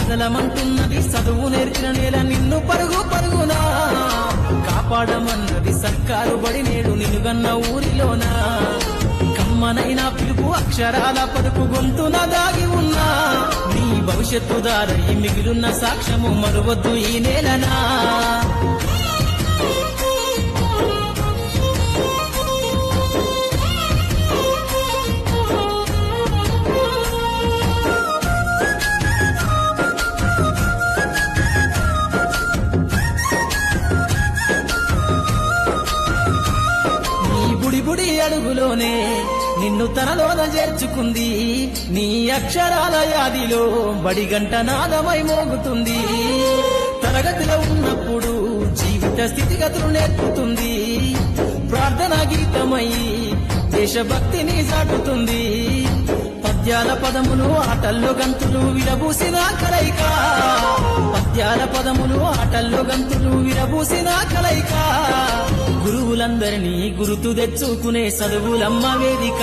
కదలమంటున్నది చదువు నేర్చిన నేల నిన్ను పరుగు పరుగునా కాపాడమన్నది సర్కారు బడి నేడు నినుగన్న ఊరిలోనా కమ్మనైనా పిలుపు అక్షరాల పలుకు గొంతున దాగి ఉన్నా నీ భవిష్యత్తు దారి మిగిలిన సాక్ష్యము మరువద్దు ఈ నేలనా బుడి అడుగులోనే నిన్ను తనలోన చేర్చుకుంది నీ అక్షరాల యాదిలో బడిగంట నాదమై మోగుతుంది తరగతిలో ఉన్నప్పుడు జీవిత స్థితిగతులు నేర్పుతుంది ప్రార్థనా గీతమై దేశభక్తిని చాటుతుంది పద్యాల పదములు ఆటల్లో గంతులు విరబూసిన కలయిక పద్యాల పదములు ఆటల్లో గంతులు విరబూసిన కలయిక గురువులందరినీ గుర్తు తెచ్చుకునే చదువులమ్మ వేదిక